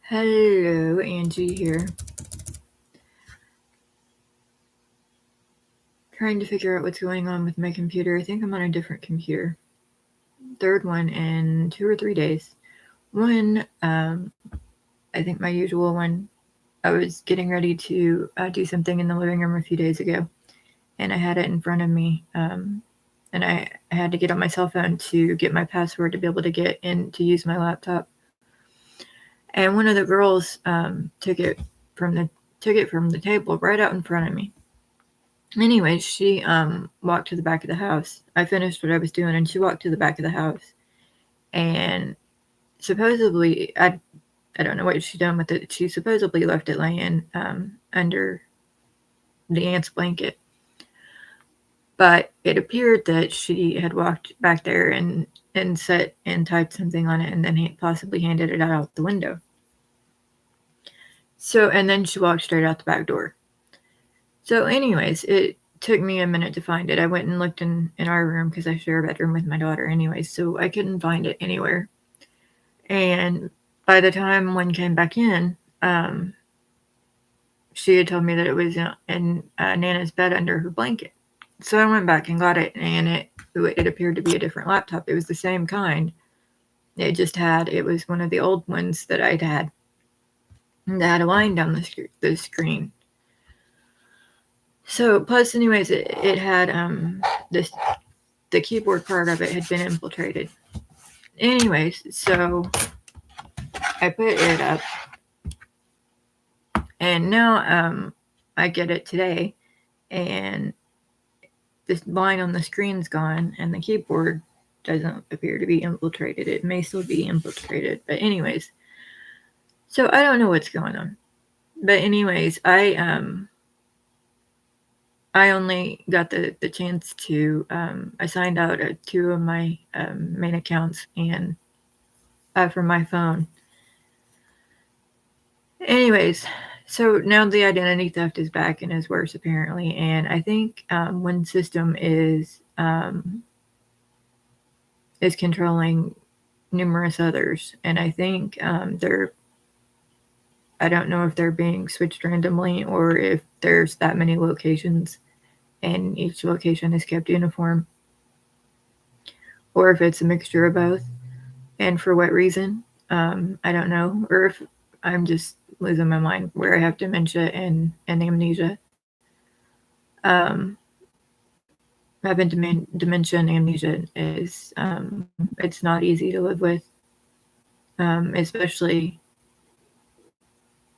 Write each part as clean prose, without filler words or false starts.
Hello, Angie here. Trying to figure out what's going on with my computer. I think I'm on a different computer. Third one in 2 or 3 days. One, I think my usual one, I was getting ready to do something in the living room a few days ago, and I had it in front of me, and I had to get on my cell phone to get my password to be able to get in to use my laptop. And one of the girls took it from the table right out in front of me. Anyways, she walked to the back of the house. I finished what I was doing, and she walked to the back of the house. And supposedly, I don't know what she done with it. She supposedly left it laying under the aunt's blanket. But it appeared that she had walked back there and set and typed something on it, and then possibly handed it out the window. So, and then she walked straight out the back door. So, anyways, it took me a minute to find it. I went and looked in our room because I share a bedroom with my daughter anyway, so I couldn't find it anywhere. And by the time one came back in, she had told me that it was in Nana's bed under her blanket. So I went back and got it, and it appeared to be a different laptop. It was the same kind. It was one of the old ones that I'd had. And that had a line down the screen. So, plus, anyways, it had the keyboard part of it had been infiltrated. Anyways, so I put it up, and now I get it today, and this line on the screen's gone, and the keyboard doesn't appear to be infiltrated. It may still be infiltrated, but anyways, so I don't know what's going on. But anyways, I only got the chance to I signed out 2 of my main accounts and from my phone. Anyways, so now the identity theft is back and is worse apparently, and I think one system is controlling numerous others, and I think I don't know if they're being switched randomly or if there's that many locations and each location is kept uniform, or if it's a mixture of both, and for what reason, I don't know, or if I'm just losing my mind where I have dementia and amnesia. Having dementia and amnesia is it's not easy to live with, especially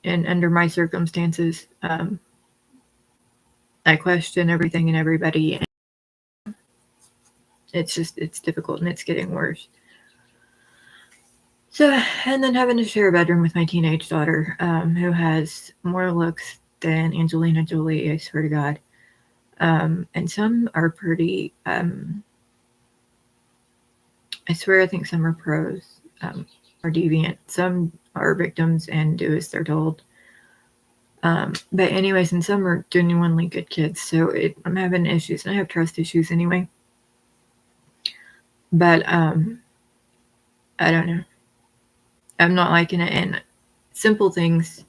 under my circumstances. I question everything and everybody, and it's difficult, and it's getting worse. So, and then having to share a bedroom with my teenage daughter, who has more looks than Angelina Jolie, I swear to God. And some are pretty, I think some are pros, are deviant. Some are victims and do as they're told. But anyways, and some are genuinely good kids. So I'm having issues, and I have trust issues anyway. But I don't know. I'm not liking it. And simple things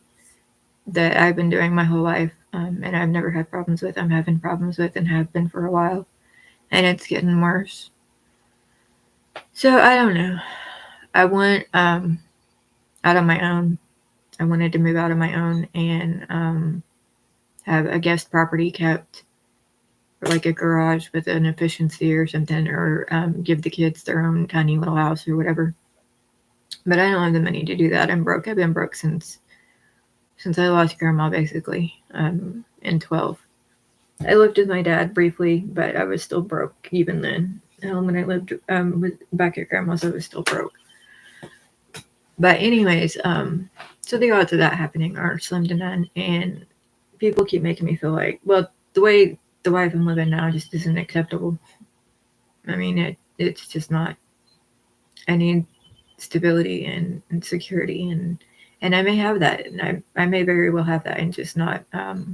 that I've been doing my whole life, and I've never had problems with, I'm having problems with and have been for a while. And it's getting worse. So I don't know. I went out on my own. I wanted to move out on my own and have a guest property kept, or like a garage with an efficiency or something, or give the kids their own tiny little house or whatever. But I don't have the money to do that. I'm broke. I've been broke since I lost grandma, basically, in 12. I lived with my dad briefly, but I was still broke even then. When I lived back at grandma's, I was still broke. But anyways, so the odds of that happening are slim to none, and people keep making me feel like, well, the way the life I'm living now just isn't acceptable. I mean, it's just not. I need stability and security, and I may have that, and I may very well have that, and just not. I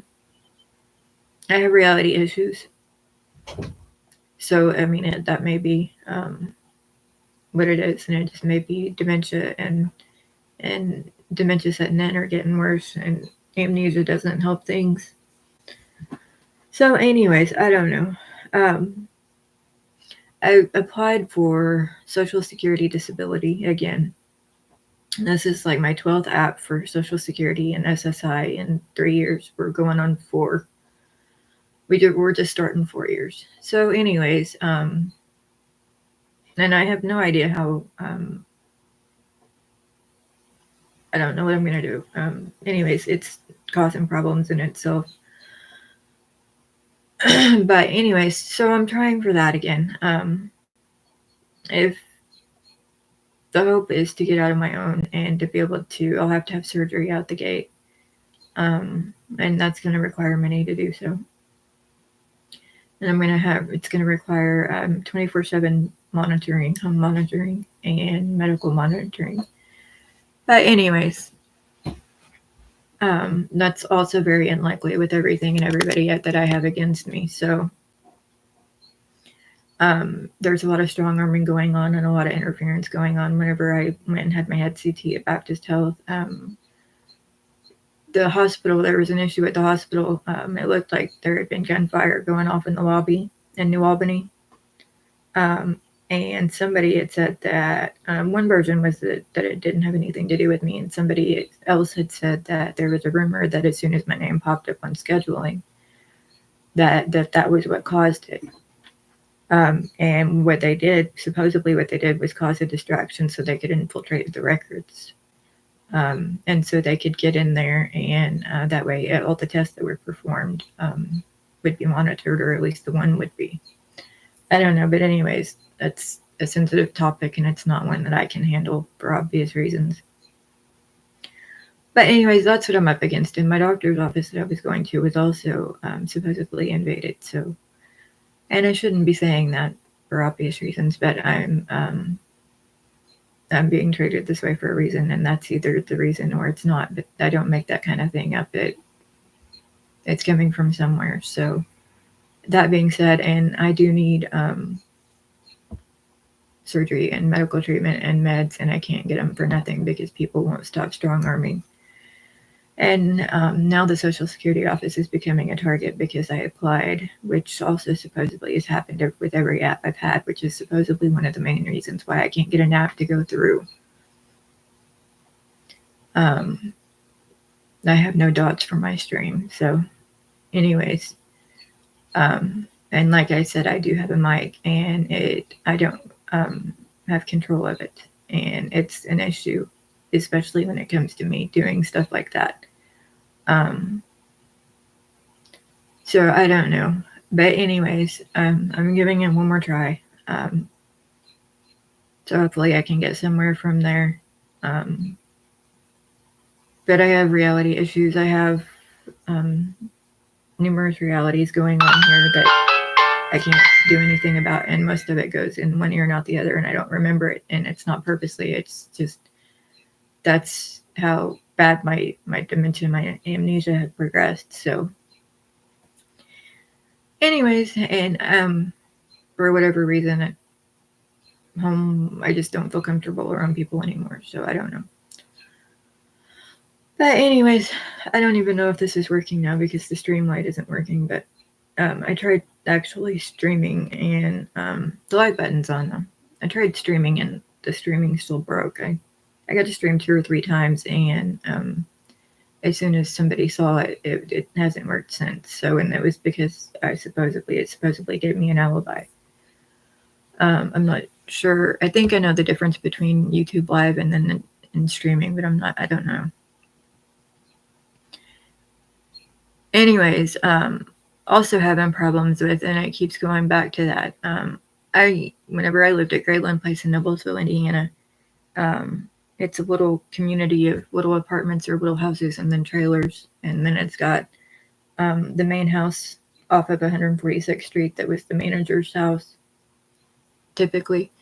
have reality issues, so I mean that may be what it is, and it just may be dementia and dementia setting in or getting worse, and amnesia doesn't help things. So, anyways, I don't know. I applied for Social Security Disability again. This is like my 12th app for Social Security and SSI in 3 years. We're going on 4. We're just starting 4 years. So, anyways, and I have no idea how. I don't know what I'm gonna do. Anyways, it's causing problems in itself. But anyways, so I'm trying for that again. If the hope is to get out of my own and to be able to, I'll have to have surgery out the gate. And that's going to require money to do so. And it's going to require 24/7 monitoring, home monitoring, and medical monitoring. But anyways, that's also very unlikely with everything and everybody that I have against me. So there's a lot of strong arming going on and a lot of interference going on. Whenever I went and had my head CT at Baptist Health, the hospital, there was an issue at the hospital. It looked like there had been gunfire going off in the lobby in New Albany. And somebody had said that one version was that it didn't have anything to do with me, and somebody else had said that there was a rumor that as soon as my name popped up on scheduling, that was what caused it. And supposedly what they did was cause a distraction so they could infiltrate the records. And so they could get in there, and that way all the tests that were performed would be monitored, or at least the one would be. I don't know, but anyways, that's a sensitive topic, and it's not one that I can handle for obvious reasons. But anyways, that's what I'm up against. And my doctor's office that I was going to was also supposedly invaded. So, and I shouldn't be saying that for obvious reasons, but I'm being treated this way for a reason, and that's either the reason or it's not. But I don't make that kind of thing up. It's coming from somewhere. So that being said, and I do need surgery and medical treatment and meds, and I can't get them for nothing because people won't stop strong arming. And now the Social Security office is becoming a target because I applied, which also supposedly has happened with every app I've had, which is supposedly one of the main reasons why I can't get an app to go through. I have no dots for my stream. So anyways, and like I said, I do have a mic, and I don't have control of it. And it's an issue, especially when it comes to me doing stuff like that. So I don't know. But anyways, I'm giving it one more try. So hopefully I can get somewhere from there. But I have reality issues. I have numerous realities going on here that I can't do anything about, and most of it goes in one ear and out the other, and I don't remember it, and it's not purposely. It's just that's how bad my dementia, my amnesia had progressed. So anyways, and for whatever reason at home I just don't feel comfortable around people anymore, so I don't know. But anyways, I don't even know if this is working now because the stream light isn't working, but I tried actually streaming, and the light button's on them. I tried streaming, and the streaming still broke. I got to stream 2 or 3 times, and as soon as somebody saw it, it hasn't worked since. So, and it was because it supposedly gave me an alibi. I'm not sure. I think I know the difference between YouTube Live and then in streaming, but I don't know. Anyways, also having problems with, and it keeps going back to that. Whenever I lived at Grapeland Place in Noblesville, Indiana, it's a little community of little apartments or little houses and then trailers. And then it's got the main house off of 146th Street that was the manager's house, typically.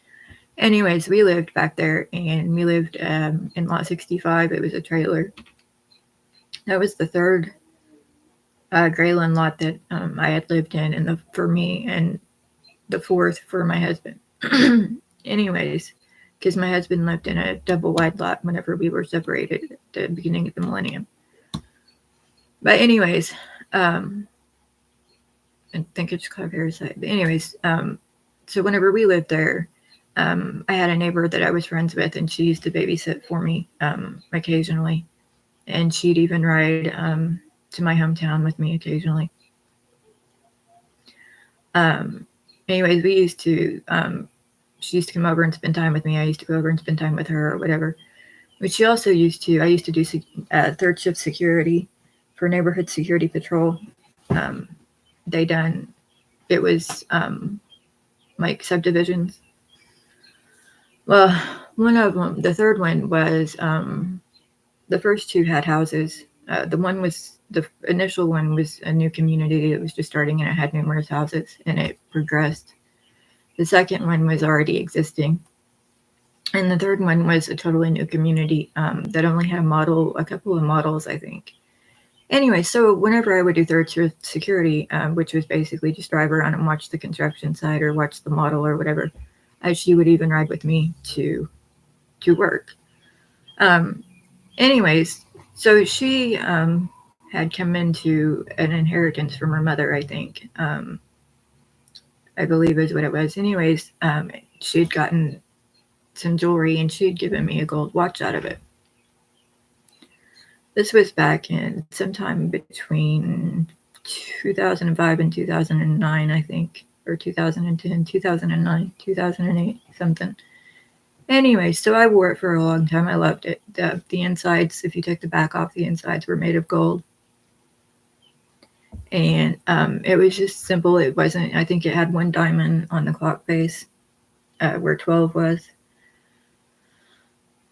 Anyways, we lived back there, and we lived in Lot 65. It was a trailer. That was the third Grayland lot that I had lived in, and for me, and the fourth for my husband. Anyways, because my husband lived in a double wide lot whenever we were separated the beginning of the millennium. But anyways, I think it's called Parasite. But anyways, so whenever we lived there, I had a neighbor that I was friends with, and she used to babysit for me occasionally, and she'd even ride to my hometown with me occasionally. Anyways, we used to. She used to come over and spend time with me. I used to go over and spend time with her or whatever. But she also used to. I used to do third shift security for neighborhood security patrol. They done. It was like subdivisions. Well, one of them, the third one was the first two had houses. The initial one was a new community that was just starting, and it had numerous houses, and it progressed. The second one was already existing, and the third one was a totally new community that only had a couple of models, I think. Anyway, so whenever I would do third shift security, which was basically just drive around and watch the construction site or watch the model or whatever, she would even ride with me to work. Anyways, so she had come into an inheritance from her mother, I think. I believe is what it was. Anyways, she had gotten some jewelry, and she had given me a gold watch out of it. This was back in sometime between 2005 and 2009, I think, or 2010, 2009, 2008, something. Anyway, so I wore it for a long time. I loved it. The insides, if you took the back off, the insides were made of gold. And it was just simple. It wasn't, I think it had one diamond on the clock face where 12 was.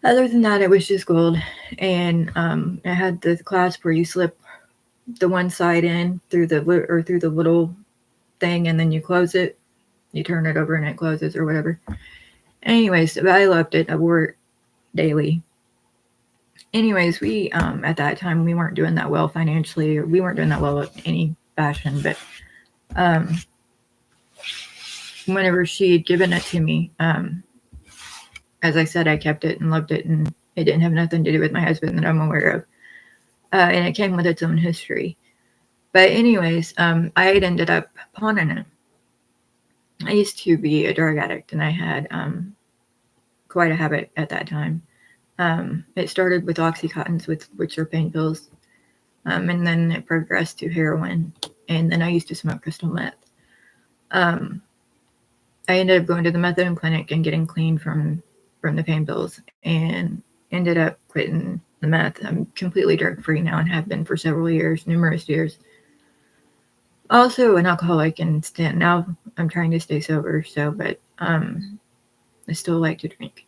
Other than that, it was just gold. And it had the clasp where you slip the one side in through the little thing, and then you close it. You turn it over and it closes or whatever. Anyways, I loved it. I wore it daily. Anyways, we at that time we weren't doing that well financially, or we weren't doing that well in any fashion. But whenever she had given it to me, as I said, I kept it and loved it, and it didn't have nothing to do with my husband that I'm aware of. And it came with its own history. But anyways, I had ended up pawning it. I used to be a drug addict, and I had quite a habit at that time. It started with Oxycontins, which are pain pills, and then it progressed to heroin, and then I used to smoke crystal meth. I ended up going to the methadone clinic and getting clean from the pain pills, and ended up quitting the meth. I'm completely drug-free now and have been for several years, numerous years. Also an alcoholic and now I'm trying to stay sober, but I still like to drink.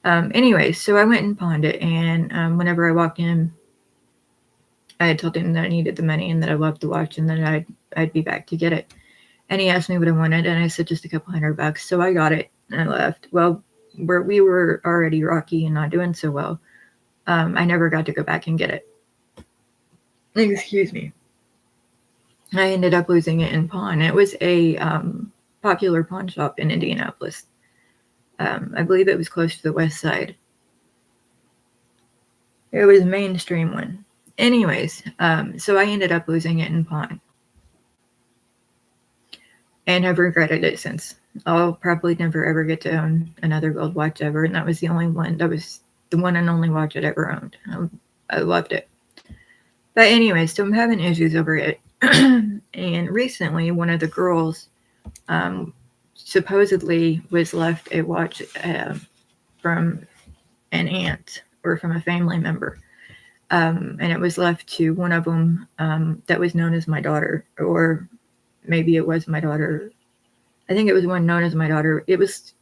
Anyway, so I went and pawned it, and whenever I walked in, I had told him that I needed the money and that I loved the watch and that I'd be back to get it. And he asked me what I wanted, and I said just a couple $100. So I got it and I left. Well, where we were already rocky and not doing so well, I never got to go back and get it. Excuse me. I ended up losing it in pawn. It was a popular pawn shop in Indianapolis. I believe it was close to the west side. It was a mainstream one. Anyways, so I ended up losing it in pawn. And have regretted it since. I'll probably never ever get to own another gold watch ever. And that was the only one. That was the one and only watch I'd ever owned. I loved it. But anyways, so I'm having issues over it. And recently, one of the girls supposedly was left a watch from an aunt or from a family member. And it was left to one of them that was known as my daughter, or maybe it was my daughter. I think it was one known as my daughter. It was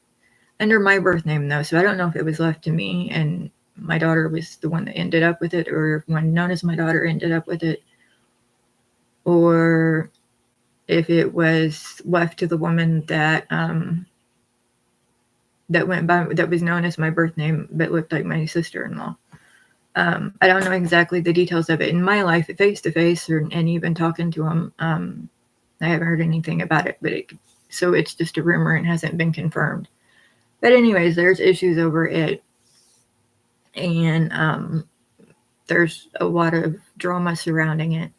under my birth name, though, so I don't know if it was left to me and my daughter was the one that ended up with it, or if one known as my daughter ended up with it, or if it was left to the woman that that was known as my birth name but looked like my sister-in-law. I don't know exactly the details of it. In my life, face to face, and even talking to them, I haven't heard anything about it. So it's just a rumor and hasn't been confirmed. But anyways, there's issues over it, and there's a lot of drama surrounding it,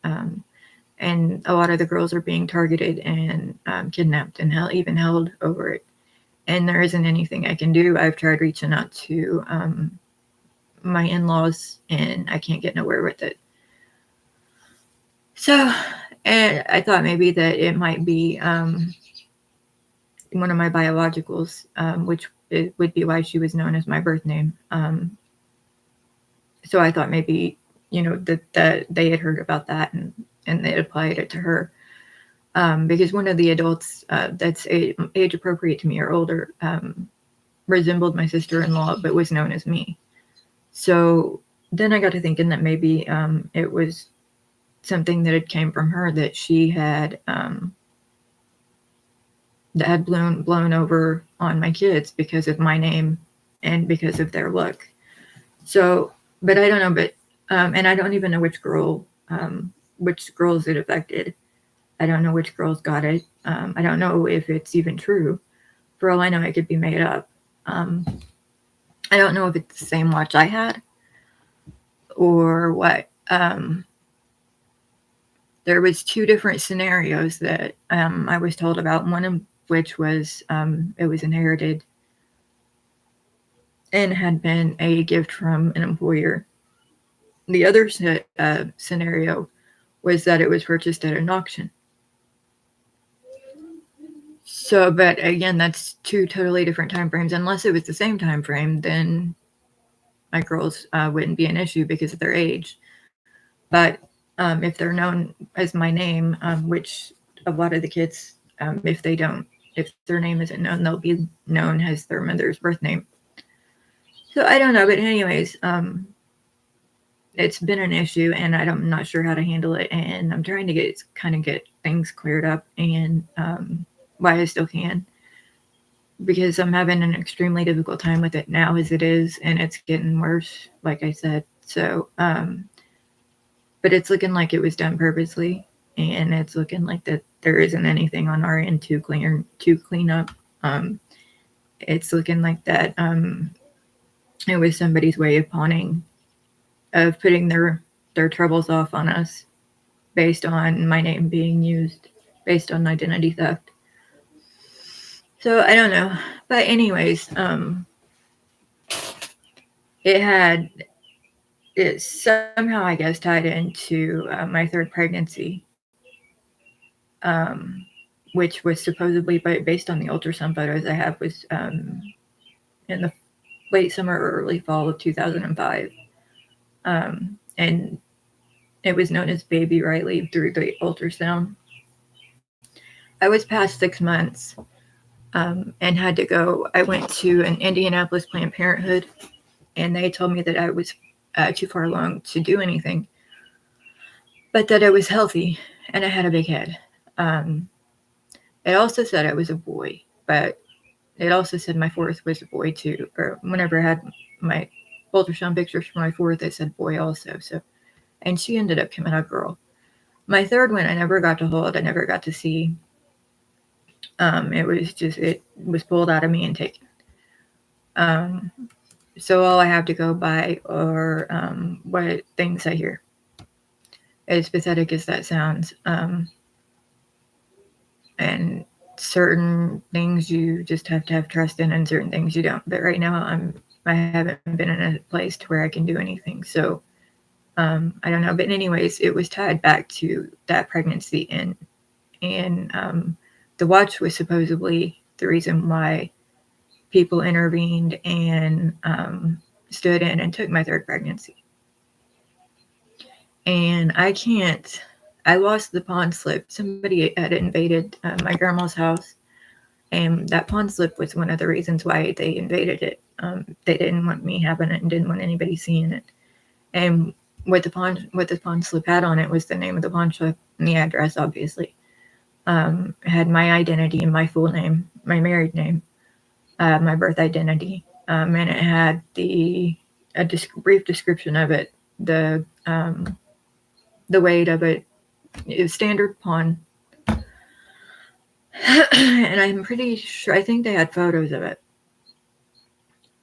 and a lot of the girls are being targeted and kidnapped and even held over it. And there isn't anything I can do. I've tried reaching out to my in-laws, and I can't get nowhere with it. So, and I thought maybe that it might be one of my biologicals, which it would be why she was known as my birth name. So I thought maybe, that they had heard about that and they applied it to her. Because one of the adults that's age appropriate to me or older resembled my sister-in-law, but was known as me. So then I got to thinking that maybe it was something that had came from her, that she had that had blown over on my kids because of my name and because of their look. So, but I don't know, and I don't even know which girls it affected. I don't know which girls got it. I don't know if it's even true. For all I know, it could be made up. I don't know if it's the same watch I had or what. There was 2 different scenarios that I was told about. One of which was it was inherited and had been a gift from an employer. The other scenario was that it was purchased at an auction. So, but again, that's 2 totally different time frames. Unless it was the same time frame, then my girls wouldn't be an issue because of their age. But if they're known as my name, which a lot of the kids, if their name isn't known, they'll be known as their mother's birth name. So I don't know, but anyways, it's been an issue, and I'm not sure how to handle it, and I'm trying to get things cleared up, and why I still can, because I'm having an extremely difficult time with it now as it is, and it's getting worse, like I said. So, but it's looking like it was done purposely, and it's looking like that there isn't anything on our end to clean up. It's looking like that it was somebody's way of putting their troubles off on us based on my name being used, based on identity theft. So I don't know. But anyways, it somehow, I guess, tied into my 3rd pregnancy, which was supposedly, based on the ultrasound photos I have, was in the late summer or early fall of 2005. And it was known as Baby Riley through the ultrasound. I was past 6 months and had to go. I went to an Indianapolis Planned Parenthood, and they told me that I was too far along to do anything, but that I was healthy and I had a big head. It also said I was a boy, but it also said my 4th was a boy too. Or whenever I had my ultrasound pictures for my 4th, it said boy also. So, and she ended up coming out girl. My 3rd one, I never got to hold. I never got to see. It was pulled out of me and taken. So all I have to go by are what things I hear. As pathetic as that sounds. And certain things you just have to have trust in, and certain things you don't. But right now I haven't been in a place to where I can do anything. So I don't know. But anyways, it was tied back to that pregnancy, and the watch was supposedly the reason why people intervened and stood in and took my 3rd pregnancy. And I lost the pawn slip. Somebody had invaded my grandma's house, and that pawn slip was one of the reasons why they invaded it. They didn't want me having it and didn't want anybody seeing it. And what the pawn slip had on it was the name of the pawn shop and the address, obviously. It had my identity and my full name, my married name, my birth identity, and it had brief description of it, the weight of it. It was standard pawn. And I'm pretty sure, I think they had photos of it,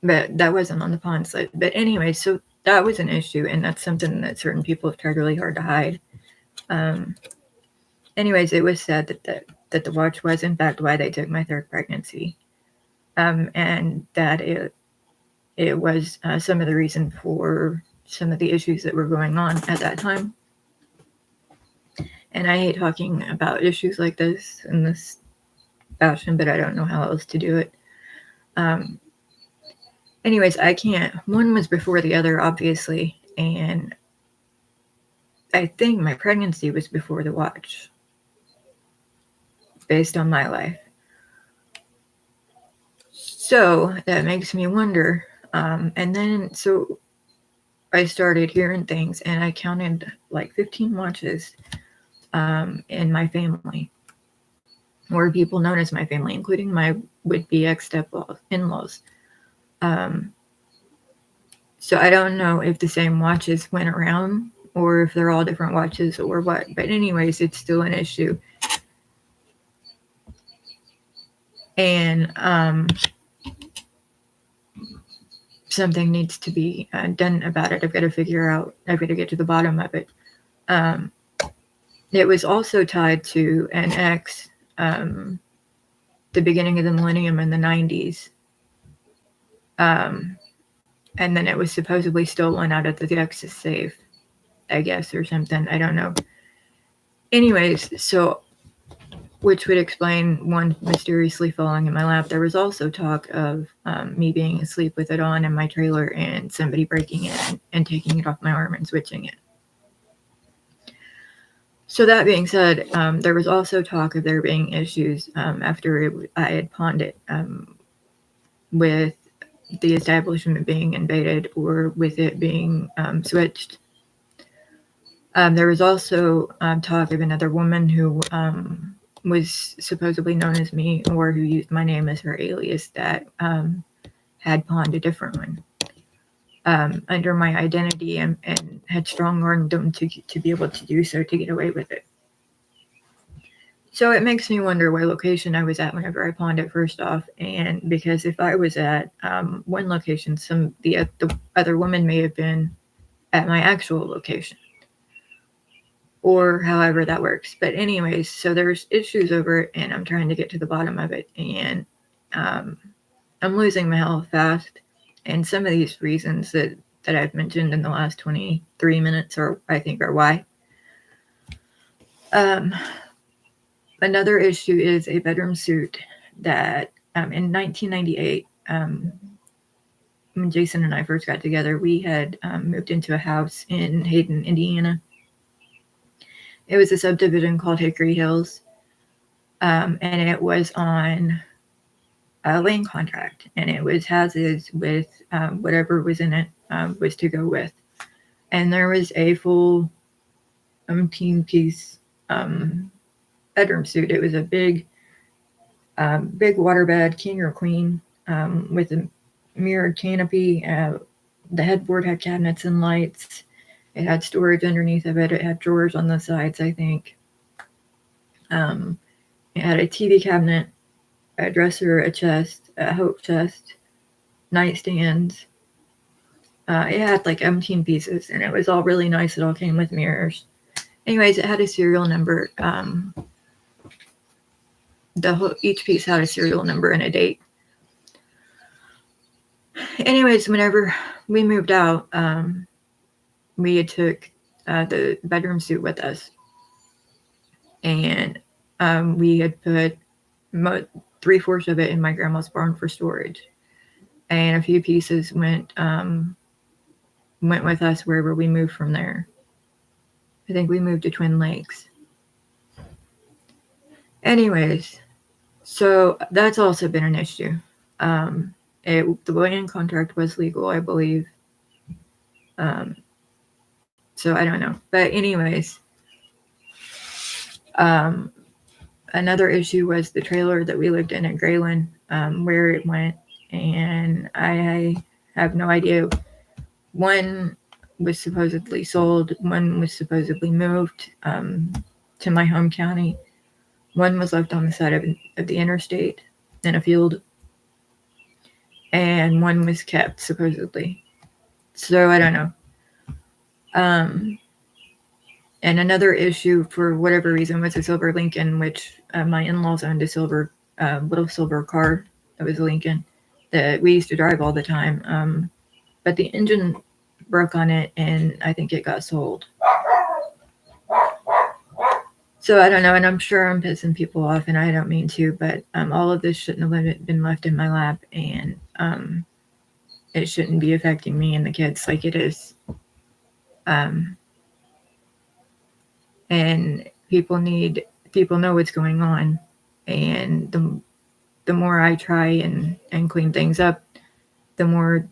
but that wasn't on the pawn slip. But anyway, so that was an issue, and that's something that certain people have tried really hard to hide. Um, anyways, it was said that the watch was in fact why they took my third pregnancy, and that it was some of the reason for some of the issues that were going on at that time. And I hate talking about issues like this in this fashion, but I don't know how else to do it. Um, anyways, I can't. One was before the other, obviously, and I think my pregnancy was before the watch, based on my life. So that makes me wonder. And then, so I started hearing things, and I counted like 15 watches in my family, or people known as my family, including my would-be ex-step-in-laws. So I don't know if the same watches went around, or if they're all different watches, or what. But anyways, it's still an issue. And something needs to be done about it. I've got to get to the bottom of it. It was also tied to an ex, the beginning of the millennium in the 90s. And then it was supposedly stolen out of the ex's safe, I guess, or something. I don't know. Anyways, so, which would explain one mysteriously falling in my lap. There was also talk of me being asleep with it on in my trailer and somebody breaking it and taking it off my arm and switching it. So that being said, there was also talk of there being issues after I had pawned it, with the establishment being invaded or with it being switched. There was also talk of another woman who was supposedly known as me, or who used my name as her alias, that had pawned a different one under my identity, and had strong-armed them to be able to do so, to get away with it. So it makes me wonder what location I was at whenever I pawned it, first off, and because if I was at one location, the other woman may have been at my actual location, or however that works. But anyways, so there's issues over it, and I'm trying to get to the bottom of it, and I'm losing my health fast, and some of these reasons that I've mentioned in the last 23 minutes are why. Another issue is a bedroom suit that in 1998, when Jason and I first got together, we had moved into a house in Hayden, Indiana. It was a subdivision called Hickory Hills, and it was on a land contract, and it was houses with whatever was in it was to go with. And there was a full 17-piece bedroom suit. It was a big waterbed, king or queen, with a mirrored canopy. The headboard had cabinets and lights. It had storage underneath of it. It had drawers on the sides, I think. It had a TV cabinet, a dresser, a chest, a hope chest, nightstands. It had like 17 pieces, and it was all really nice. It all came with mirrors. Anyways, it had a serial number. Each piece had a serial number and a date. Anyways, whenever we moved out, we had took the bedroom suit with us, and we had put 3/4 of it in my grandma's barn for storage, and a few pieces went with us wherever we moved from there. I think we moved to Twin Lakes. Anyways, so that's also been an issue. The land contract was legal, I believe. So I don't know. But anyways, another issue was the trailer that we lived in at Grayland, where it went. And I have no idea. One was supposedly sold. One was supposedly moved to my home county. One was left on the side of the interstate in a field. And one was kept, supposedly. So I don't know. Um, and another issue for whatever reason was a silver Lincoln, which my in-laws owned a silver, little silver car that was a Lincoln that we used to drive all the time. But the engine broke on it, and I think it got sold. So I don't know, and I'm sure I'm pissing people off, and I don't mean to, but all of this shouldn't have been left in my lap, and it shouldn't be affecting me and the kids like it is. Um, and people know what's going on, and the more I try and clean things up, the more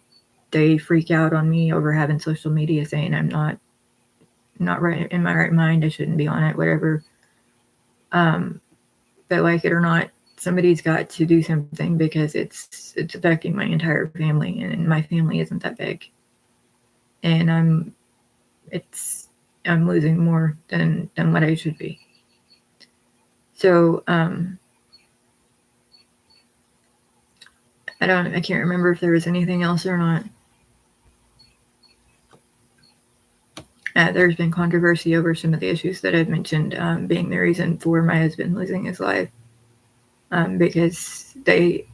they freak out on me over having social media saying I'm not right in my right mind. I shouldn't be on it, whatever. Um, but like it or not, somebody's got to do something because it's affecting my entire family, and my family isn't that big, and I'm losing more than what I should be. So I can't remember if there was anything else or not. There's been controversy over some of the issues that I've mentioned being the reason for my husband losing his life, because they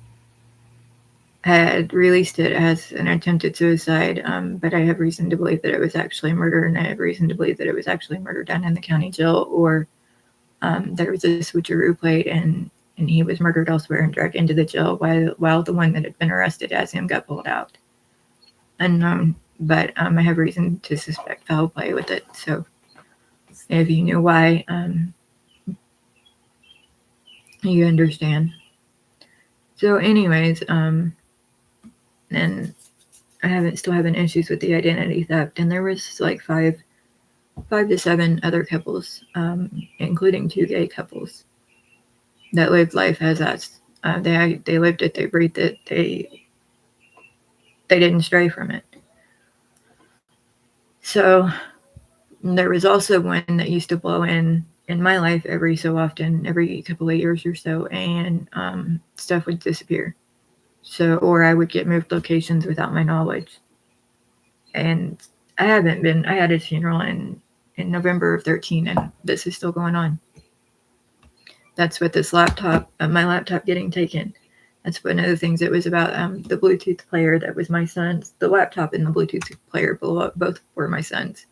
had released it as an attempted suicide, but I have reason to believe that it was actually murder, and I have reason to believe that it was actually murder done in the county jail, or there was a switcheroo played, and he was murdered elsewhere and dragged into the jail while the one that had been arrested as him got pulled out. Unknown, but I have reason to suspect foul play with it. So if you knew why, you understand. So, anyways, and still having issues with the identity theft, and there was like five to seven other couples, including two gay couples, that lived life as us. They lived it, they breathed it, they didn't stray from it. So there was also one that used to blow in my life every so often, every couple of years or so, and stuff would disappear. So, or I would get moved locations without my knowledge. And I had his funeral in November of 13, and this is still going on. That's what this laptop, my laptop getting taken. That's one of the things it was about. The Bluetooth player that was my son's, the laptop and the Bluetooth player both were my son's.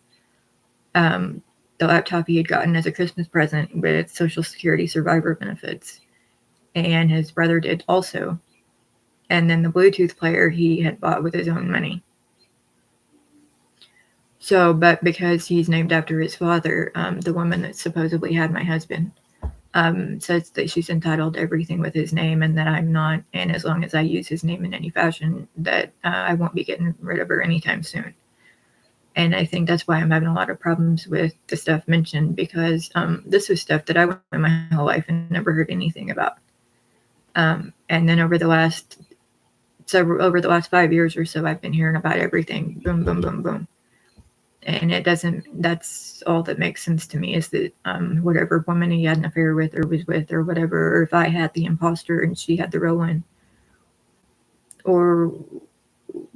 The laptop he had gotten as a Christmas present with Social Security survivor benefits, and his brother did also. And then the Bluetooth player he had bought with his own money. So, but because he's named after his father, the woman that supposedly had my husband says that she's entitled to everything with his name, and that I'm not. And as long as I use his name in any fashion, that I won't be getting rid of her anytime soon. And I think that's why I'm having a lot of problems with the stuff mentioned, because this was stuff that I went my whole life and never heard anything about. And then over the last 5 years or so, I've been hearing about everything. Boom, boom, boom, boom. And that's all that makes sense to me, is that whatever woman he had an affair with or was with or whatever, or if I had the imposter and she had the real one,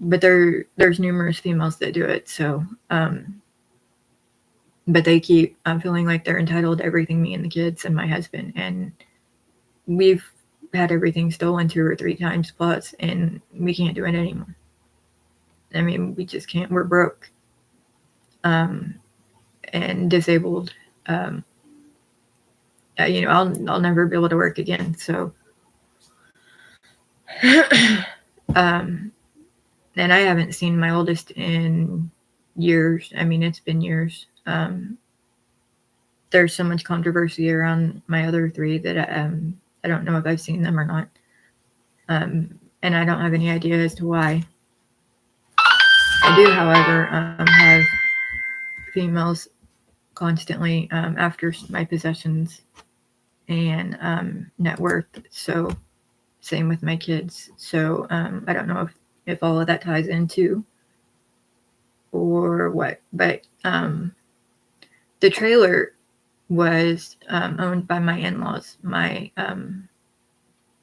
but there's numerous females that do it. So, but they keep feeling like they're entitled to everything, me and the kids and my husband. And we've had everything stolen 2 or 3 times plus, and we can't do it anymore. I mean, we just can't. We're broke. And disabled. I'll never be able to work again. So, and I haven't seen my oldest in years. I mean, it's been years. There's so much controversy around my other 3 that I don't know if I've seen them or not. And I don't have any idea as to why. I do, however, have females constantly after my possessions and net worth. So same with my kids. So I don't know if all of that ties into or what, but the trailer was owned by my in-laws, my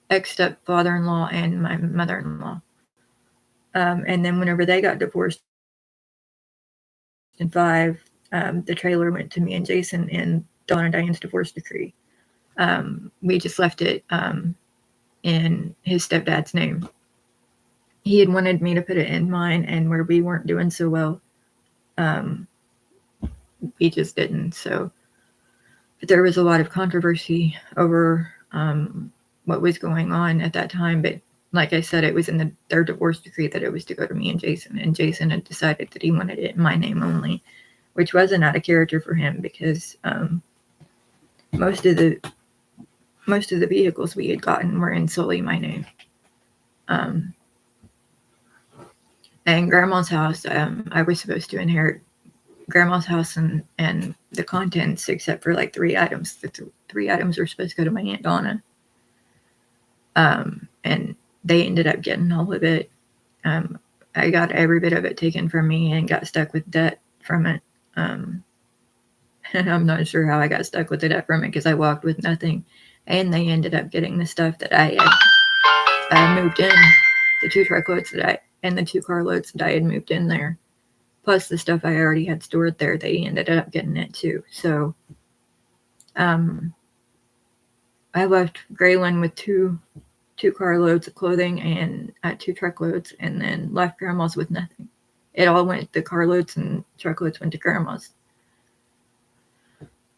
ex-stepfather-in-law and my mother-in-law. And then whenever they got divorced, 2005, the trailer went to me and Jason in Dawn and Diane's divorce decree. We just left it in his stepdad's name. He had wanted me to put it in mine, and where we weren't doing so well, we just didn't. So, but there was a lot of controversy over what was going on at that time. But like I said, it was in their divorce decree that it was to go to me and Jason had decided that he wanted it in my name only, which wasn't out of character for him because most of the vehicles we had gotten were in solely my name. And Grandma's house, I was supposed to inherit Grandma's house and the contents, except for like 3 items. The 3 items were supposed to go to my Aunt Donna. And they ended up getting all of it. I got every bit of it taken from me and got stuck with debt from it. And I'm not sure how I got stuck with the debt from it because I walked with nothing. And they ended up getting the stuff that I had moved in, the 2 truckloads and the 2 carloads that I had moved in there. Plus the stuff I already had stored there, they ended up getting it too. So I left Graylin with two carloads of clothing and 2 truckloads, and then left Grandma's with nothing. It all went, the carloads and truckloads went to Grandma's.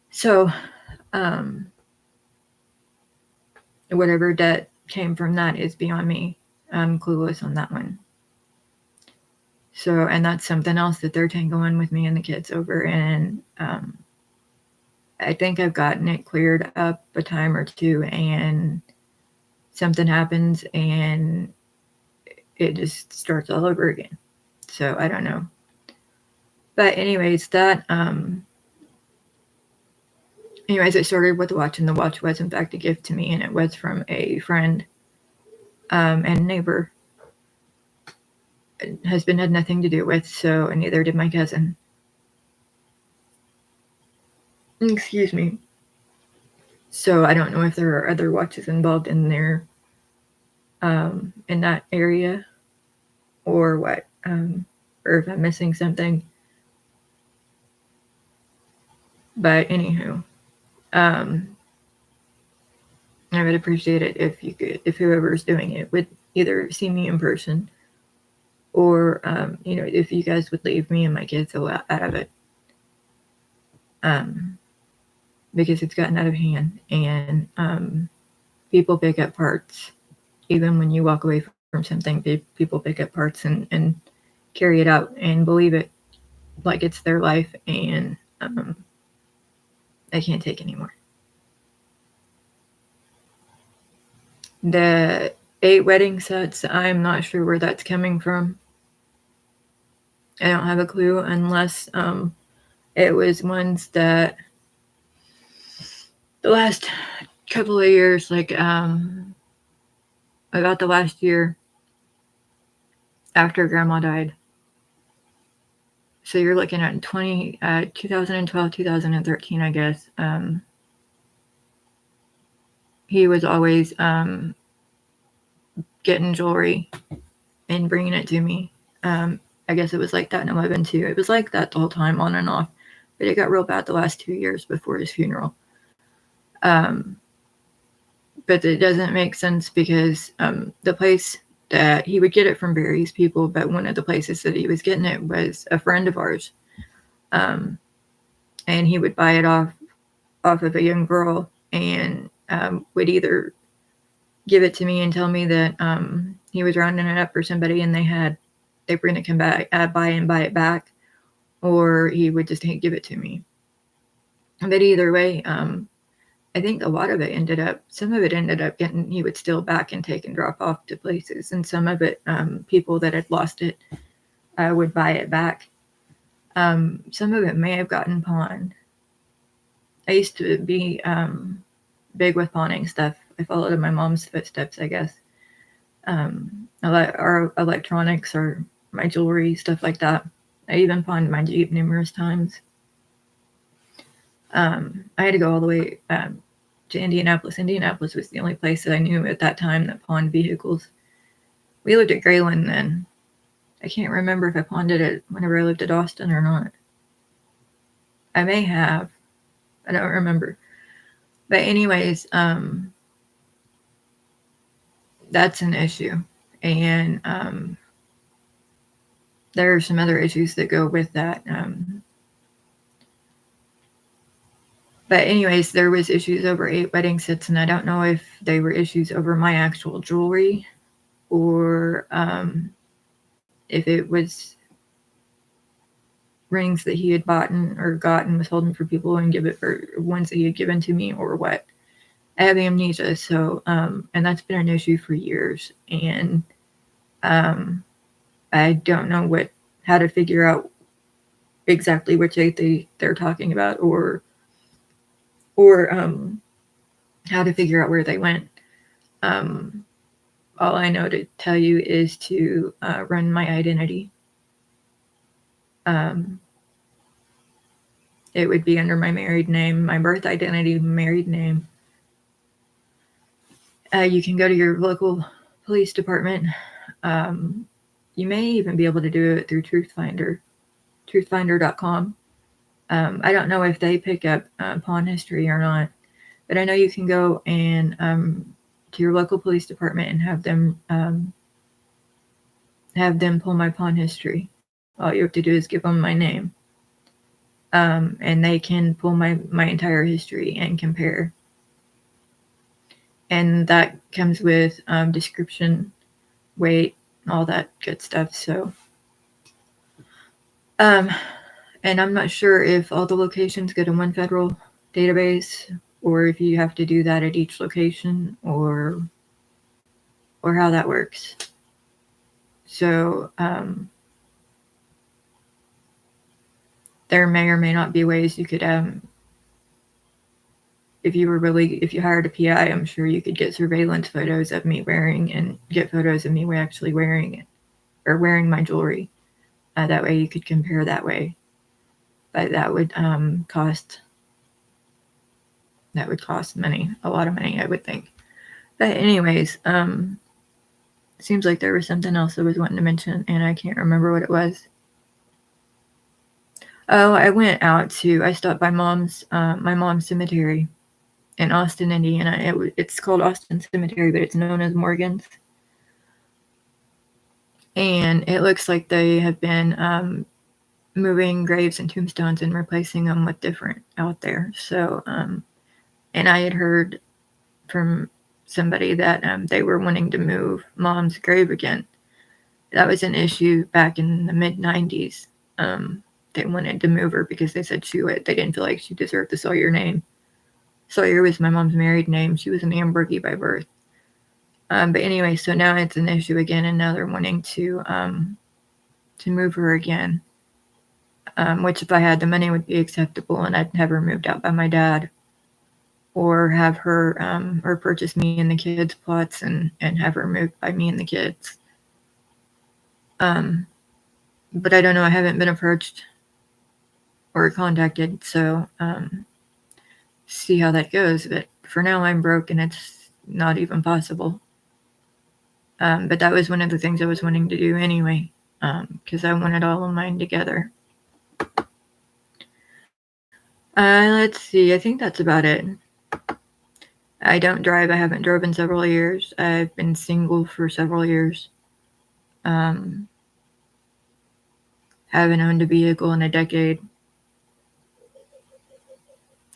So whatever debt came from that is beyond me. I'm clueless on that one. So, and that's something else that they're tangling with me and the kids over. And I think I've gotten it cleared up a time or 2, and something happens and it just starts all over again. So I don't know. But anyways, it started with the watch, and the watch was in fact a gift to me, and it was from a friend and neighbor. Husband had nothing to do with, so neither did my cousin. Excuse me. So I don't know if there are other watches involved in there, in that area, or what, or if I'm missing something. But anywho, I would appreciate it if whoever's doing it would either see me in person, or if you guys would leave me and my kids out of it, because it's gotten out of hand, and people pick up parts. Even when you walk away from something, people pick up parts and carry it out and believe it like it's their life, and I can't take anymore. The 8 wedding sets, I'm not sure where that's coming from. I don't have a clue, unless it was ones that the last couple of years, like about the last year after Grandma died. So you're looking at 2012, 2013, I guess. He was always getting jewelry and bringing it to me. I guess it was like that in 11 too. It was like that the whole time, on and off. But it got real bad the last 2 years before his funeral. But it doesn't make sense because the place that he would get it from various people, but one of the places that he was getting it was a friend of ours. And he would buy it off of a young girl, and would either give it to me and tell me that he was rounding it up for somebody and they were going to come back, buy it back, or he would just give it to me. But either way, I think a lot of it some of it ended up getting, he would steal back and take and drop off to places. And some of it, people that had lost it would buy it back. Some of it may have gotten pawned. I used to be big with pawning stuff. I followed in my mom's footsteps, I guess. Our electronics or my jewelry, stuff like that. I even pawned my Jeep numerous times. I had to go all the way to Indianapolis. Indianapolis was the only place that I knew at that time that pawned vehicles. We lived at Graylin then. I can't remember if I pawned it whenever I lived at Austin or not. I may have. I don't remember. But anyways, that's an issue. And there are some other issues that go with that. But anyways, there was issues over 8 wedding sets, and I don't know if they were issues over my actual jewelry or if it was rings that he had bought or gotten, was holding for people and give it, or ones that he had given to me, or what. I have amnesia, so and that's been an issue for years, and I don't know how to figure out exactly which 8 they're talking about, or how to figure out where they went. All I know to tell you is to run my identity. It would be under my married name, my birth identity, married name. You can go to your local police department. You may even be able to do it through truthfinder.com. I don't know if they pick up pawn history or not, but I know you can go and to your local police department and have them pull my pawn history. All you have to do is give them my name, and they can pull my entire history and compare. And that comes with description, weight, all that good stuff. So, and I'm not sure if all the locations go to one federal database, or if you have to do that at each location, or how that works. So there may or may not be ways you could, if you hired a PI, I'm sure you could get surveillance photos of me wearing, and get photos of me actually wearing it, or wearing my jewelry. That way you could compare that way. But that would cost money, a lot of money, I would think. But anyways, seems like there was something else I was wanting to mention, and I can't remember what it was. Oh, I stopped by my mom's cemetery in Austin, Indiana. It's called Austin Cemetery, but it's known as Morgan's. And it looks like they have been moving graves and tombstones and replacing them with different out there. So, and I had heard from somebody that they were wanting to move Mom's grave again. That was an issue back in the mid-90s. They wanted to move her because they said they didn't feel like she deserved the Sawyer name. Sawyer was my mom's married name. She was an Ambergy by birth. But anyway, so now it's an issue again, and now they're wanting to move her again. Which, if I had the money, would be acceptable, and I'd have her moved out by my dad, or have her or purchase me and the kids plots and have her moved by me and the kids. But I don't know. I haven't been approached or contacted, so see how that goes. But for now, I'm broke, and it's not even possible. But that was one of the things I was wanting to do anyway, because I wanted all of mine together. Let's see. I think that's about it. I don't drive. I haven't drove in several years. I've been single for several years. Haven't owned a vehicle in a decade.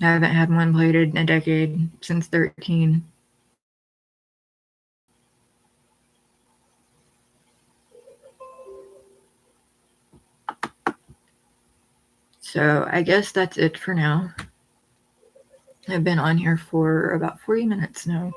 I haven't had one plated in a decade, since 13. So I guess that's it for now. I've been on here for about 40 minutes now.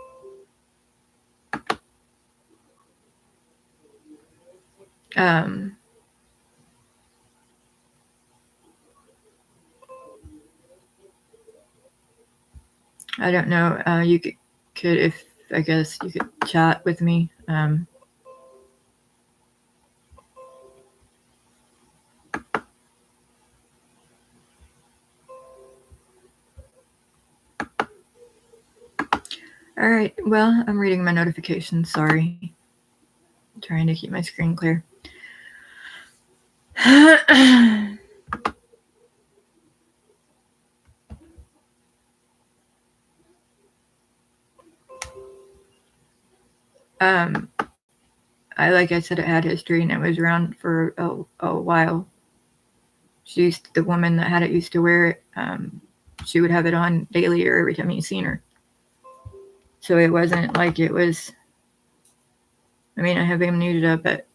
I don't know. You could, if I guess you could chat with me. All right. Well, I'm reading my notifications. Sorry. I'm trying to keep my screen clear. Like I said, it had history and it was around for a while. The woman that had it used to wear it. She would have it on daily or every time you seen her. So it wasn't like it was. I mean, I have amnesia, but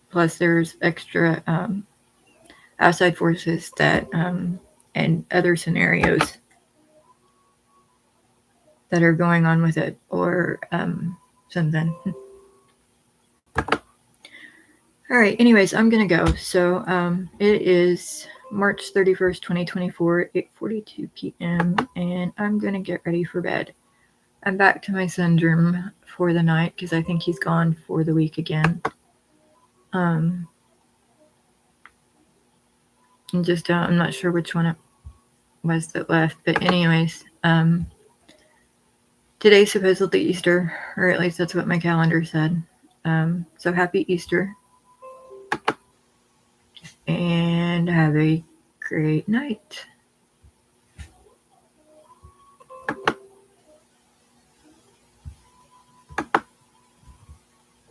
plus there's extra outside forces that and other scenarios that are going on with it or something. All right, anyways, I'm going to go. So it is March 31st, 2024, 8:42 p.m., and I'm going to get ready for bed. I'm back to my son's room for the night because I think he's gone for the week again. And just I'm not sure which one it was that left, but anyways, today's supposedly Easter, or at least that's what my calendar said. So happy Easter. And have a great night.